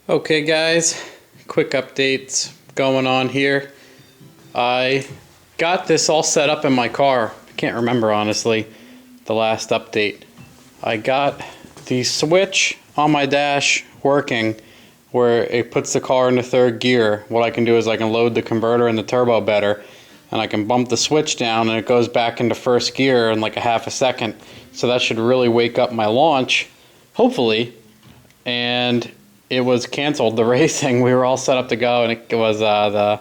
Okay guys, quick updates going on here. I got this all set up in my car. I can't remember honestly the last update. I got the switch on my dash working where it puts the car into third gear. What I can do is I can load the converter and the turbo better, and I can bump the switch down and it goes back into first gear in like a half a second. So that should really wake up my launch, hopefully. And it was canceled, the racing. We were all set up to go, and it was the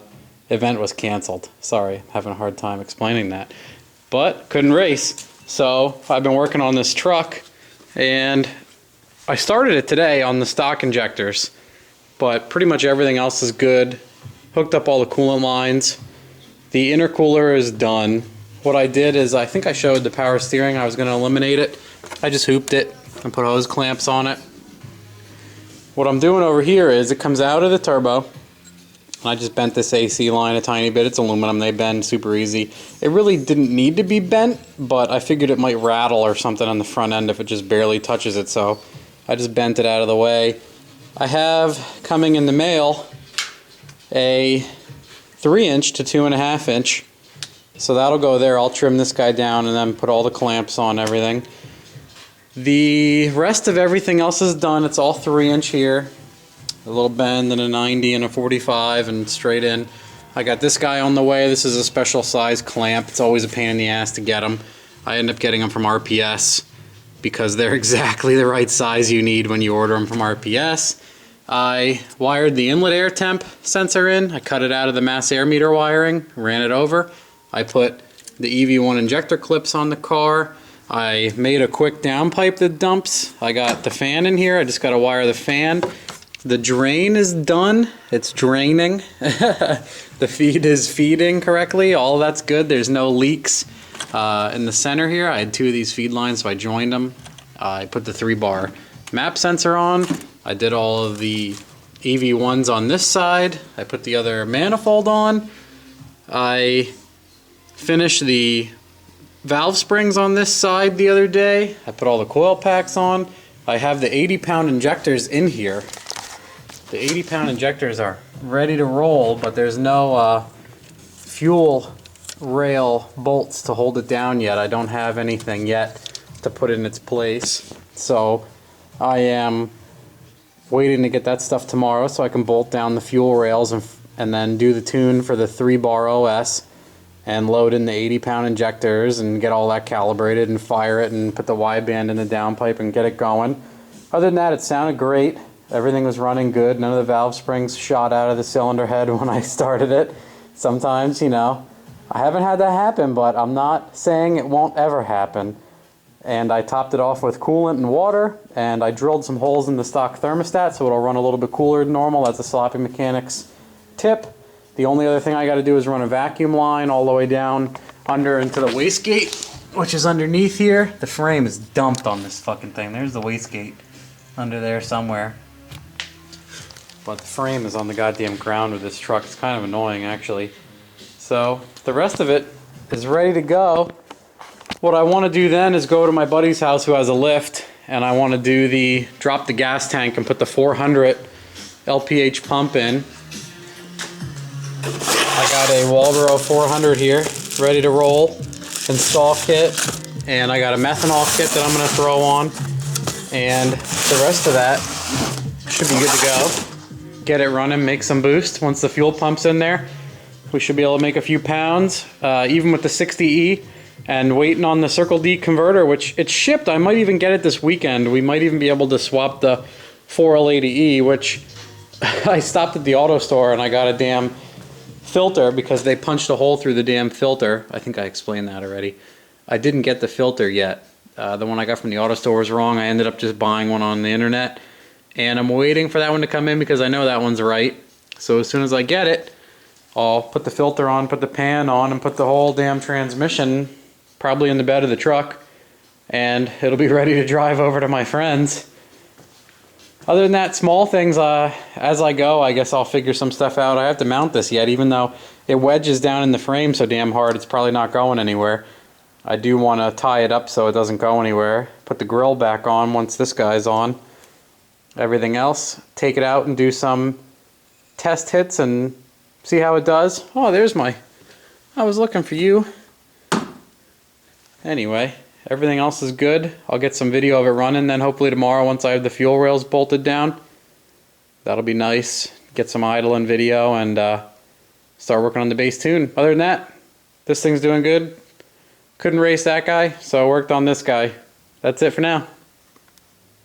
event was canceled. Sorry, having a hard time explaining that. But couldn't race. So I've been working on this truck, and I started it today on the stock injectors, but pretty much everything else is good. Hooked up all the coolant lines. The intercooler is done. What I did is, I think I showed the power steering. I was going to eliminate it. I just hooped it and put hose clamps on it. What I'm doing over here is it comes out of the turbo. I just bent this AC line a tiny bit. It's aluminum, they bend super easy. It really didn't need to be bent, but I figured it might rattle or something on the front end if it just barely touches it, so I just bent it out of the way. I have coming in the mail a 3-inch to 2.5-inch, so that'll go there. I'll trim this guy down and then put all the clamps on everything. The rest of everything else is done. It's all 3-inch here. A little bend and a 90 and a 45 and straight in. I got this guy on the way. This is a special size clamp. It's always a pain in the ass to get them. I end up getting them from RPS because they're exactly the right size you need when you order them from RPS. I wired the inlet air temp sensor in. I cut it out of the mass air meter wiring, ran it over. I put the EV1 injector clips on the car. I made a quick downpipe that dumps. I got the fan in here. I just got to wire the fan. The drain is done. It's draining. The feed is feeding correctly. All that's good. There's no leaks in the center here. I had 2 of these feed lines, so I joined them. I put the 3-bar map sensor on. I did all of the EV1s on this side. I put the other manifold on. I finished the valve springs on this side the other day. I put all the coil packs on. I have the 80-pound injectors in here. The 80-pound injectors are ready to roll, but there's no fuel rail bolts to hold it down yet. I don't have anything yet to put in its place. So I am waiting to get that stuff tomorrow so I can bolt down the fuel rails and then do the tune for the 3-bar OS and load in the 80-pound injectors and get all that calibrated and fire it and put the wideband in the downpipe and get it going. Other than that, it sounded great. Everything was running good. None of the valve springs shot out of the cylinder head when I started it. Sometimes, you know, I haven't had that happen, but I'm not saying it won't ever happen. And I topped it off with coolant and water, and I drilled some holes in the stock thermostat so it'll run a little bit cooler than normal. That's a Sloppy Mechanics tip. The only other thing I got to do is run a vacuum line all the way down under into the wastegate, which is underneath here. The frame is dumped on this fucking thing. There's the wastegate under there somewhere. But the frame is on the goddamn ground with this truck. It's kind of annoying, actually. So the rest of it is ready to go. What I want to do then is go to my buddy's house who has a lift, and I want to drop the gas tank and put the 400 LPH pump in. I got a Walbro 400 here, ready to roll, install kit, and I got a methanol kit that I'm going to throw on, and the rest of that should be good to go. Get it running, make some boost. Once the fuel pump's in there, we should be able to make a few pounds, even with the 60E, and waiting on the Circle D converter, which it's shipped. I might even get it this weekend. We might even be able to swap the 4L80E, which I stopped at the auto store and I got a damn filter because they punched a hole through the damn filter. I think I explained that already. I didn't get the filter yet. The one I got from the auto store was wrong. I ended up just buying one on the internet, and I'm waiting for that one to come in because I know that one's right. So as soon as I get it, I'll put the filter on, put the pan on, and put the whole damn transmission probably in the bed of the truck, and it'll be ready to drive over to my friends. Other than that, small things, as I go, I guess I'll figure some stuff out. I have to mount this yet, even though it wedges down in the frame so damn hard, it's probably not going anywhere. I do want to tie it up so it doesn't go anywhere. Put the grill back on once this guy's on. Everything else, take it out and do some test hits and see how it does. Oh, there's I was looking for you. Anyway, everything else is good. I'll get some video of it running then hopefully tomorrow once I have the fuel rails bolted down. That'll be nice. Get some idling video and start working on the bass tune. Other than that, this thing's doing good. Couldn't race that guy, so I worked on this guy. That's it for now.